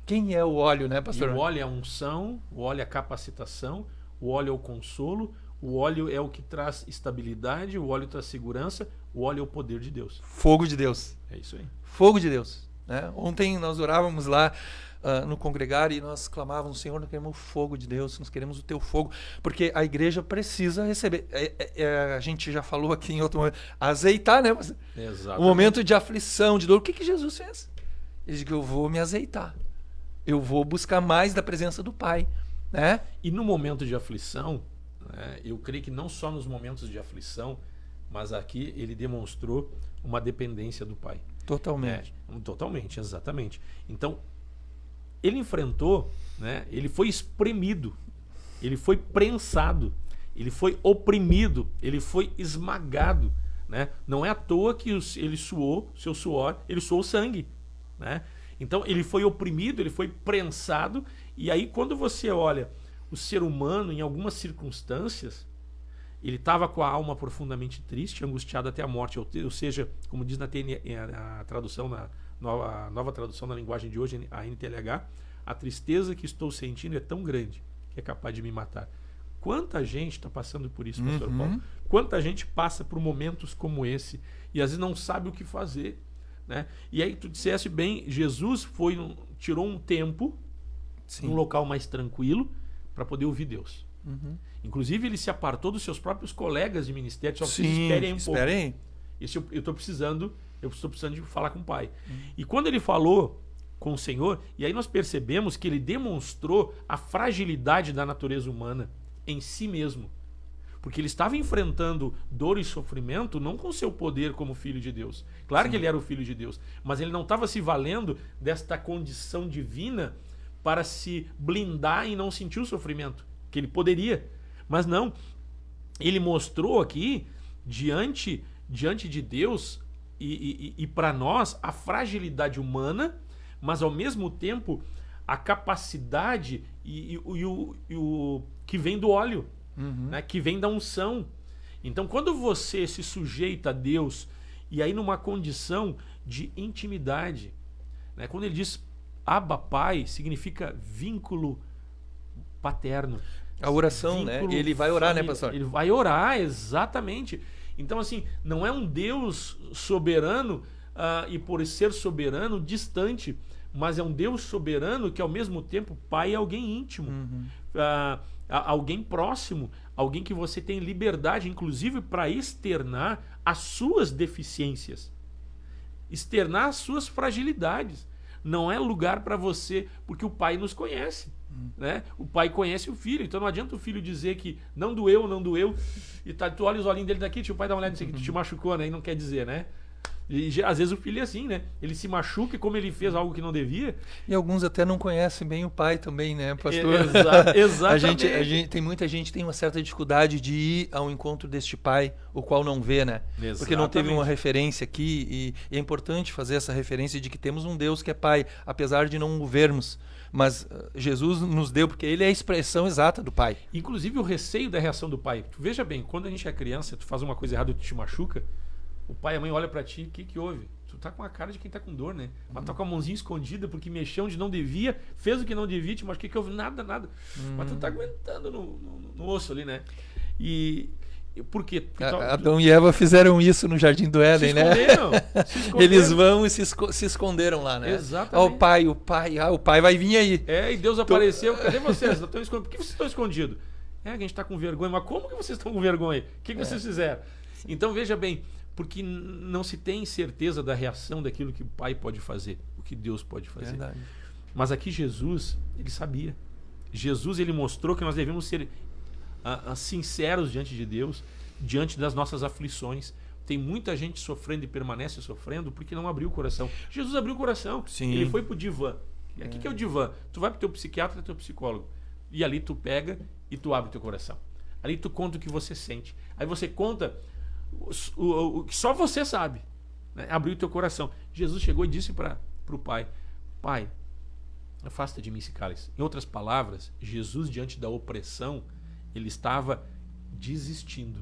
Quem é o óleo, né, pastor? E o óleo é a unção, o óleo é a capacitação, o óleo é o consolo, o óleo é o que traz estabilidade, o óleo traz segurança, o óleo é o poder de Deus. Fogo de Deus. É isso aí. Fogo de Deus. Né? Ontem nós orávamos lá no congregar e nós clamávamos, Senhor, nós queremos o fogo de Deus, nós queremos o teu fogo, porque a igreja precisa receber. A gente já falou aqui em outro momento, azeitar, né? Exatamente. O momento de aflição, de dor. O que Jesus fez? Ele disse que eu vou me azeitar. Eu vou buscar mais da presença do Pai. Né? E no momento de aflição, né, eu creio que não só nos momentos de aflição, mas aqui ele demonstrou uma dependência do Pai. Totalmente. Totalmente, exatamente. Então, ele enfrentou, né, ele foi espremido, ele foi prensado, ele foi oprimido, ele foi esmagado. Né? Não é à toa que ele suou, seu suor, ele suou sangue. Né? Então, ele foi oprimido, ele foi prensado, e aí quando você olha o ser humano em algumas circunstâncias, ele estava com a alma profundamente triste, angustiado até a morte, ou seja, como diz na a tradução, na nova tradução na linguagem de hoje, a NTLH, a tristeza que estou sentindo é tão grande que é capaz de me matar. Quanta gente está passando por isso, pastor Paulo? Quanta gente passa por momentos como esse e às vezes não sabe o que fazer. Né? E aí tu disseste bem, Jesus tirou um tempo, num local mais tranquilo, para poder ouvir Deus. Inclusive ele se apartou dos seus próprios colegas de ministério. Só esperem um pouco. Eu estou precisando de falar com o Pai. E quando ele falou com o Senhor, e aí nós percebemos que ele demonstrou a fragilidade da natureza humana em si mesmo. Porque ele estava enfrentando dor e sofrimento não com seu poder como filho de Deus. Claro que ele era o filho de Deus, mas ele não estava se valendo desta condição divina para se blindar e não sentir o sofrimento, que ele poderia. Mas não, ele mostrou aqui, diante de Deus, e para nós a fragilidade humana, mas ao mesmo tempo a capacidade e o que vem do óleo, né? Que vem da unção. Então, quando você se sujeita a Deus, e aí numa condição de intimidade, né? Quando ele diz Abba Pai, significa vínculo paterno. A oração, né? Ele vai orar, família. Né, pastor? Ele vai orar, exatamente. Então, assim, não é um Deus soberano e por ser soberano, distante, mas é um Deus soberano que ao mesmo tempo pai é alguém íntimo, alguém próximo, alguém que você tem liberdade, inclusive, para externar as suas deficiências, externar as suas fragilidades. Não é lugar para você, porque o pai nos conhece. Né? O pai conhece o filho, então não adianta o filho dizer que não doeu, e tu olha os olhinhos dele daqui, tio, o pai dá uma olhada nisso aqui, tu te machucou, né? E não quer dizer, né? E às vezes o filho é assim, né? Ele se machuca e como ele fez algo que não devia. E alguns até não conhecem bem o pai também, né, pastor? Exatamente. a gente, tem muita gente que tem uma certa dificuldade de ir ao encontro deste pai, o qual não vê, né? Exatamente. Porque não teve uma referência aqui, e é importante fazer essa referência de que temos um Deus que é pai, apesar de não o vermos. Mas Jesus nos deu, porque ele é a expressão exata do pai. Inclusive o receio da reação do pai. Tu veja bem, quando a gente é criança, tu faz uma coisa errada e tu te machuca, o pai e a mãe olham pra ti, o que houve? Tu tá com a cara de quem tá com dor, né? Mas tá com a mãozinha escondida porque mexeu onde não devia, fez o que não devia, te machucou, que houve? Nada. Mas tu tá aguentando no osso ali, né? E por quê? Porque Adão e Eva fizeram isso no Jardim do Éden, né? Se esconderam. Eles vão e se esconderam lá, né? Exatamente. O pai vai vir aí. E Deus apareceu, cadê vocês? Estão escondidos. Por que vocês estão escondidos? A gente tá com vergonha, mas como que vocês estão com vergonha? O que vocês fizeram? Então veja bem, porque não se tem certeza da reação daquilo que o pai pode fazer, o que Deus pode fazer. Verdade. Mas aqui Jesus, ele sabia. Jesus, ele mostrou que nós devemos ser sinceros diante de Deus, diante das nossas aflições. Tem muita gente sofrendo e permanece sofrendo porque não abriu o coração. Jesus abriu o coração. Sim. Ele foi pro divã. E aqui que é o divã? Tu vai pro teu psiquiatra, teu psicólogo. E ali tu pega e tu abre o teu coração. Ali tu conta o que você sente. Aí você conta o que só você sabe, né? Abriu o teu coração. Jesus chegou e disse para o pai: Pai, afasta de mim esse cálice. Em outras palavras, Jesus, diante da opressão, ele estava desistindo.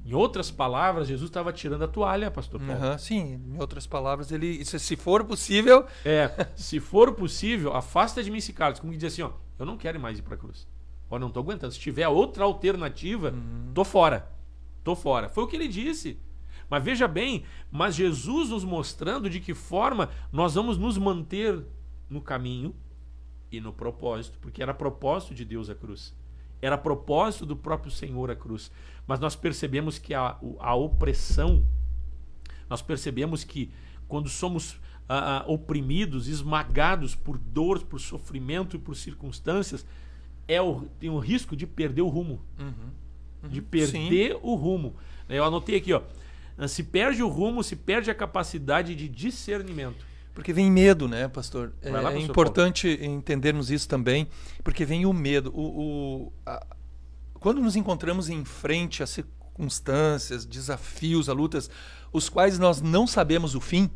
Em outras palavras, Jesus estava tirando a toalha, pastor Paulo. Sim, em outras palavras, ele, se for possível... Se for possível, afasta de mim esse cálice. Como que diz assim, eu não quero mais ir para a cruz. Não estou aguentando. Se tiver outra alternativa, tô fora. Foi o que ele disse. Mas veja bem, mas Jesus nos mostrando de que forma nós vamos nos manter no caminho e no propósito, porque era propósito de Deus a cruz. Era propósito do próprio Senhor a cruz. Mas nós percebemos que a opressão, nós percebemos que quando somos oprimidos, esmagados por dor, por sofrimento e por circunstâncias, tem o risco de perder o rumo. De perder o rumo. Eu anotei aqui, se perde o rumo, se perde a capacidade de discernimento. Porque vem medo, né, pastor? Lá, é importante entendermos isso também, porque vem o medo. Quando nos encontramos em frente a circunstâncias, desafios, a lutas, os quais nós não sabemos o fim,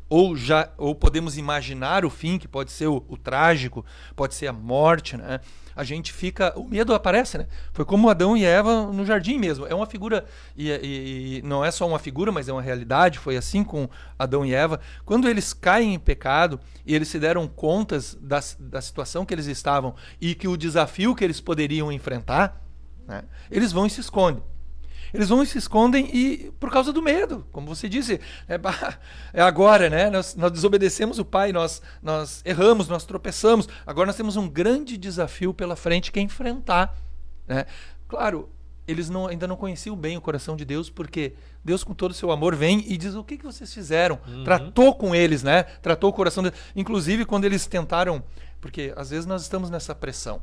ou podemos imaginar o fim, que pode ser o trágico, pode ser a morte, né? A gente fica... O medo aparece, né? Foi como Adão e Eva no jardim mesmo. É uma figura, e não é só uma figura, mas é uma realidade. Foi assim com Adão e Eva. Quando eles caem em pecado e eles se deram contas da situação que eles estavam e que o desafio que eles poderiam enfrentar, né? Eles vão e se escondem. Eles vão e se escondem por causa do medo, como você disse. É agora, né? Nós desobedecemos o Pai, nós erramos, nós tropeçamos. Agora nós temos um grande desafio pela frente que é enfrentar, né? Claro, eles ainda não conheciam bem o coração de Deus, porque Deus, com todo o seu amor, vem e diz: o que vocês fizeram? Tratou com eles, né? Tratou o coração deles. Inclusive, quando eles tentaram... Porque às vezes nós estamos nessa pressão.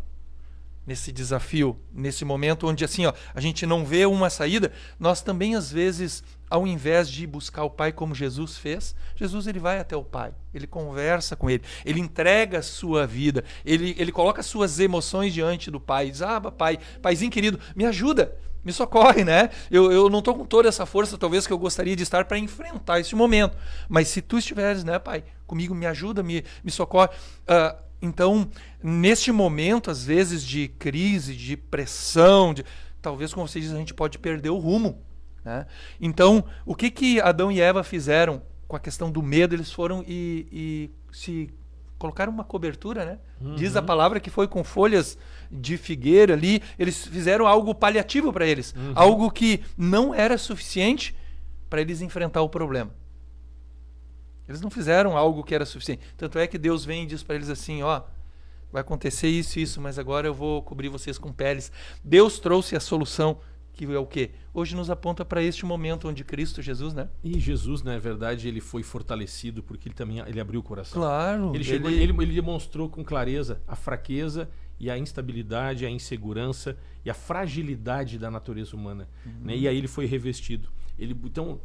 nesse desafio, nesse momento onde assim, ó, a gente não vê uma saída, nós também às vezes, ao invés de buscar o Pai como Jesus fez, Jesus ele vai até o Pai, ele conversa com ele, ele entrega a sua vida, ele coloca as suas emoções diante do Pai, diz, Pai, Paizinho querido, me ajuda, me socorre, né? Eu não estou com toda essa força, talvez, que eu gostaria de estar para enfrentar esse momento, mas se tu estiveres, né, Pai, comigo, me ajuda, me socorre. Então, neste momento, às vezes, de crise, de pressão, talvez, como você diz, a gente pode perder o rumo, né? Então, o que Adão e Eva fizeram com a questão do medo? Eles foram e se colocaram uma cobertura, né? Diz a palavra que foi com folhas de figueira ali. Eles fizeram algo paliativo para eles, algo que não era suficiente para eles enfrentar o problema. Eles não fizeram algo que era suficiente. Tanto é que Deus vem e diz para eles assim, ó, vai acontecer isso e isso, mas agora eu vou cobrir vocês com peles. Deus trouxe a solução, que é o quê? Hoje nos aponta para este momento onde Cristo Jesus, né? E Jesus, na verdade, ele foi fortalecido porque ele abriu o coração. Claro. Ele demonstrou com clareza a fraqueza e a instabilidade, a insegurança e a fragilidade da natureza humana. Né? E aí ele foi revestido. Então,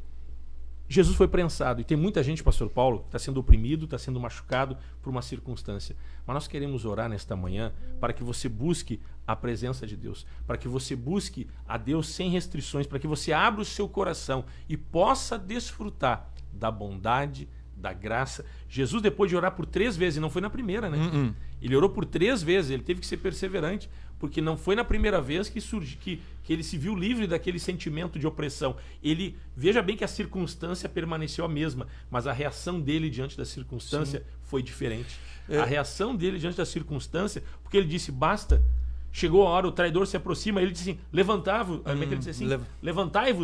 Jesus foi prensado. E tem muita gente, pastor Paulo, que está sendo oprimido, está sendo machucado por uma circunstância. Mas nós queremos orar nesta manhã para que você busque a presença de Deus, para que você busque a Deus sem restrições, para que você abra o seu coração e possa desfrutar da bondade, da graça. Jesus, depois de orar por 3 vezes, e não foi na primeira, né? Ele orou por 3 vezes, ele teve que ser perseverante, porque não foi na primeira vez que ele se viu livre daquele sentimento de opressão. Veja bem que a circunstância permaneceu a mesma, mas a reação dele diante da circunstância foi diferente. A reação dele diante da circunstância, porque ele disse, basta, chegou a hora, o traidor se aproxima, ele disse assim, levantai-vos,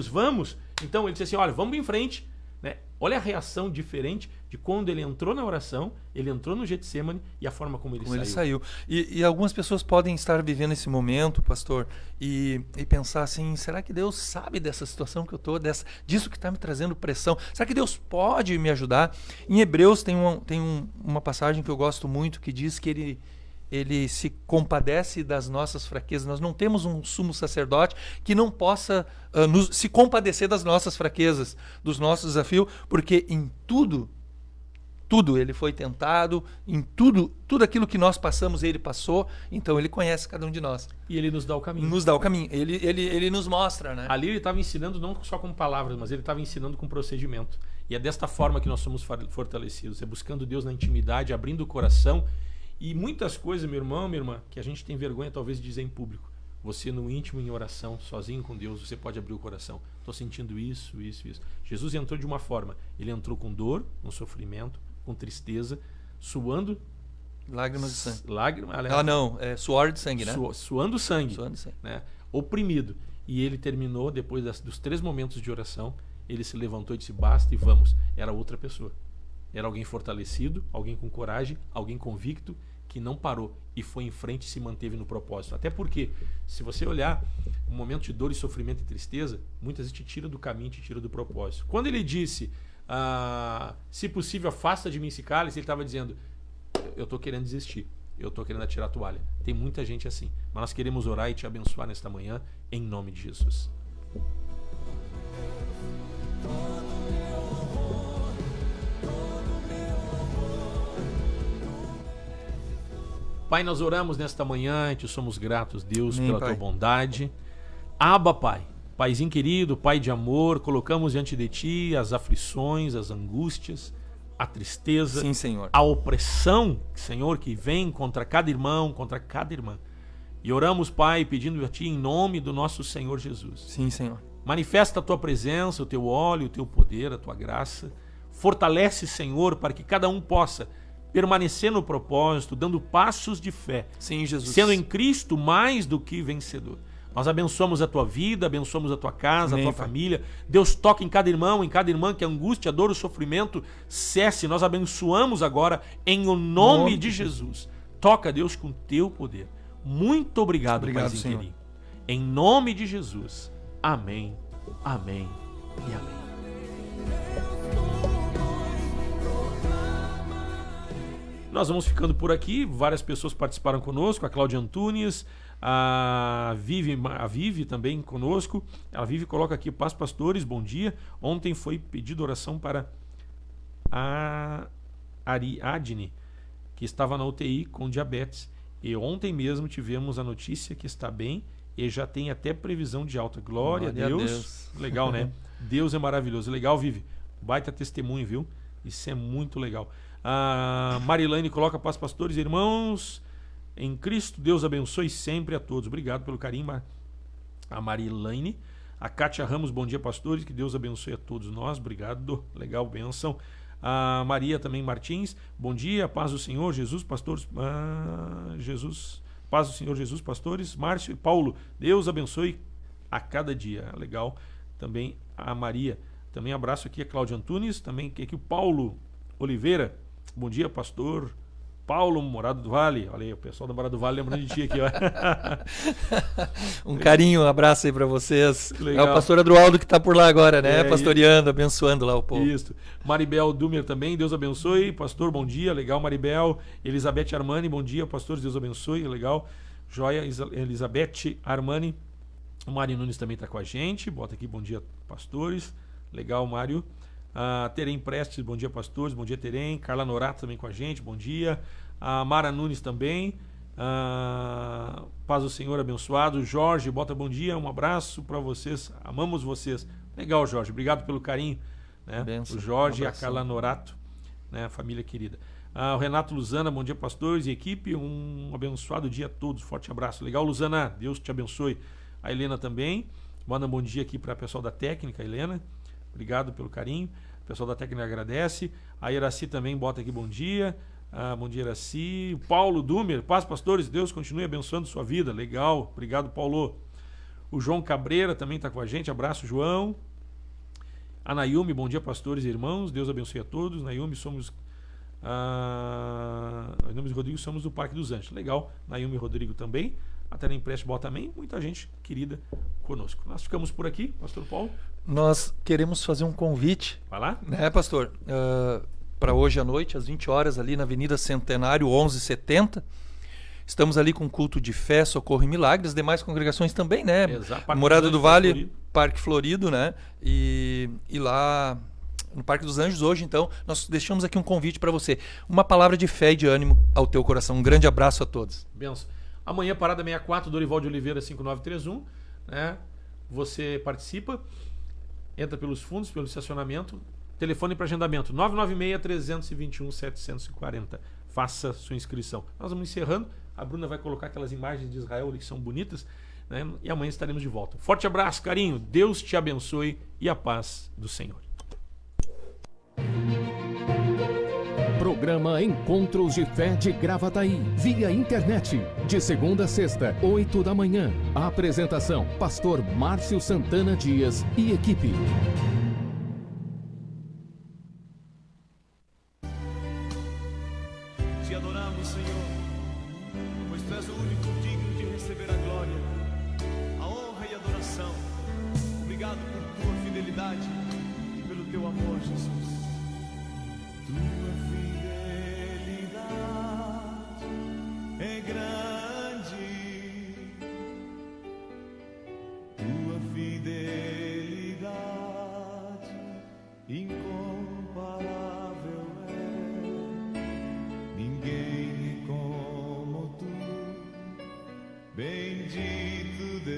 vamos. Então ele disse assim, olha, vamos em frente. Né? Olha a reação diferente de quando ele entrou na oração, ele entrou no Getsemane e a forma como ele saiu. E algumas pessoas podem estar vivendo esse momento, pastor, e pensar assim, será que Deus sabe dessa situação que eu estou, disso que está me trazendo pressão? Será que Deus pode me ajudar? Em Hebreus tem uma passagem que eu gosto muito, que diz que ele se compadece das nossas fraquezas. Nós não temos um sumo sacerdote que não possa se compadecer das nossas fraquezas, dos nossos desafios, porque em tudo ele foi tentado, em tudo aquilo que nós passamos, ele passou, então ele conhece cada um de nós. E ele nos dá o caminho. Nos dá o caminho, ele nos mostra, né? Ali ele estava ensinando não só com palavras, mas ele estava ensinando com procedimento. E é desta forma que nós somos fortalecidos, é buscando Deus na intimidade, abrindo o coração. E muitas coisas, meu irmão, minha irmã, que a gente tem vergonha talvez de dizer em público. Você no íntimo, em oração, sozinho com Deus, você pode abrir o coração. Estou sentindo isso. Jesus entrou de uma forma. Ele entrou com dor, com sofrimento, com tristeza, suando. Lágrimas de sangue. Suor de sangue, né? Suando sangue. Né? Oprimido. E ele terminou, depois dos 3 momentos de oração, ele se levantou e disse, basta e vamos. Era outra pessoa. Era alguém fortalecido, alguém com coragem, alguém convicto, que não parou e foi em frente e se manteve no propósito. Até porque, se você olhar um momento de dor e sofrimento e tristeza, muitas vezes te tira do caminho, te tira do propósito. Quando ele disse, se possível, afasta de mim esse cálice, ele estava dizendo, eu estou querendo desistir, eu estou querendo atirar a toalha. Tem muita gente assim. Mas nós queremos orar e te abençoar nesta manhã, em nome de Jesus. Pai, nós oramos nesta manhã, te somos gratos, Deus, pela tua bondade. Abba, Pai, Paizinho querido, Pai de amor, colocamos diante de ti as aflições, as angústias, a tristeza, sim, Senhor, a opressão, Senhor, que vem contra cada irmão, contra cada irmã. E oramos, Pai, pedindo a ti em nome do nosso Senhor Jesus. Sim, Senhor. Manifesta a tua presença, o teu óleo, o teu poder, a tua graça. Fortalece, Senhor, para que cada um possa permanecer no propósito, dando passos de fé. Sim, Jesus. Sendo em Cristo mais do que vencedor. Nós abençoamos a tua vida, abençoamos a tua casa, a tua família. Deus toca em cada irmão, em cada irmã, que a angústia, a dor, o sofrimento cesse. Nós abençoamos agora em o nome de Jesus. Toca, Deus, com teu poder. Muito obrigado, Paizinho querido. Em nome de Jesus. Amém, amém e amém. Nós vamos ficando por aqui. Várias pessoas participaram conosco. A Cláudia Antunes, a Vivi também conosco. A Vivi coloca aqui: paz, pastores, bom dia. Ontem foi pedido oração para a Ariadne, que estava na UTI com diabetes. E ontem mesmo tivemos a notícia que está bem e já tem até previsão de alta. Glória a Deus. Legal, né? Deus é maravilhoso. Legal, Vivi. Baita testemunho, viu? Isso é muito legal. A Marilane coloca: paz, pastores e irmãos em Cristo. Deus abençoe sempre a todos. Obrigado pelo carinho, a Marilane. A Kátia Ramos: bom dia, pastores. Que Deus abençoe a todos nós. Obrigado. Legal, bênção. A Maria também Martins: bom dia, paz do Senhor Jesus, pastores. Paz do Senhor Jesus, pastores. Márcio e Paulo: Deus abençoe a cada dia. Legal. Também a Maria. Também abraço aqui a Cláudia Antunes. Também aqui o Paulo Oliveira: bom dia, pastor Paulo, Morado do Vale. Olha aí, o pessoal da Morado do Vale lembrando de ti aqui, ó. Um carinho, um abraço aí pra vocês. Legal. É o pastor Adroaldo que tá por lá agora, né? Pastoreando, abençoando lá o povo. Isso. Maribel Dumer também: Deus abençoe. Pastor, bom dia. Legal, Maribel. Elizabeth Armani: bom dia, pastores. Deus abençoe. Legal. Joia. Elizabeth Armani. O Mário Nunes também tá com a gente. Bota aqui: bom dia, pastores. Legal, Mário. Terem Prestes: bom dia, pastores. Bom dia, Terem. Carla Norato também com a gente: bom dia. A Mara Nunes também: paz do Senhor, abençoado. Jorge bota: bom dia, um abraço para vocês, amamos vocês. Legal, Jorge, obrigado pelo carinho, né? O Jorge e a Carla Norato, né? Família querida. O Renato Luzana: bom dia, pastores e equipe, um abençoado dia a todos, forte abraço. Legal, Luzana, Deus te abençoe. A Helena também manda um bom dia aqui para o pessoal da técnica. Helena, obrigado pelo carinho. O pessoal da técnica agradece. A Iraci também bota aqui: bom dia. Bom dia, Iraci. O Paulo Dumer: paz, pastores, Deus continue abençoando sua vida. Legal, obrigado, Paulo. O João Cabreira também está com a gente. Abraço, João. A Nayumi: bom dia, pastores e irmãos, Deus abençoe a todos. Nayumi, somos em nome de Rodrigo, somos do Parque dos Anjos. Legal, Nayumi e Rodrigo também. Até na Empréstimo bota também. Muita gente querida conosco. Nós ficamos por aqui, pastor Paulo. Nós queremos fazer um convite. Vai lá? Né, pastor? Para hoje à noite, às 20 horas, ali na Avenida Centenário 1170. Estamos ali com culto de fé, socorro e milagres. Demais congregações também, né? Exato. Morada do Vale, Florido. Parque Florido, né? E lá no Parque dos Anjos hoje, então, nós deixamos aqui um convite para você. Uma palavra de fé e de ânimo ao teu coração. Um grande abraço a todos. Benção. Amanhã, parada 64, Dorival de Oliveira 5931, né? Você participa, entra pelos fundos, pelo estacionamento. Telefone para agendamento: 996-321-740. Faça sua inscrição. Nós vamos encerrando. A Bruna vai colocar aquelas imagens de Israel ali que são bonitas, né? E amanhã estaremos de volta. Forte abraço, carinho. Deus te abençoe e a paz do Senhor. Programa Encontros de Fé de Gravataí, via internet, de segunda a sexta, 8 da manhã. A apresentação: pastor Márcio Santana Dias e equipe. Te adoramos, Senhor, pois Tu és o único digno de receber a glória, a honra e a adoração. Obrigado por Tua fidelidade e pelo Teu amor, Jesus. Tua fidelidade é grande, Tua fidelidade incomparável é. Ninguém é como Tu, bendito Deus.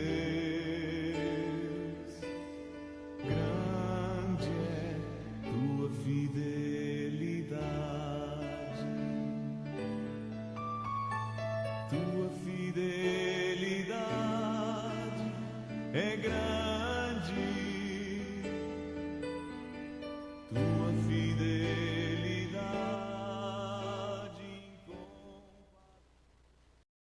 Grande é Tua fidelidade, Tua fidelidade é grande.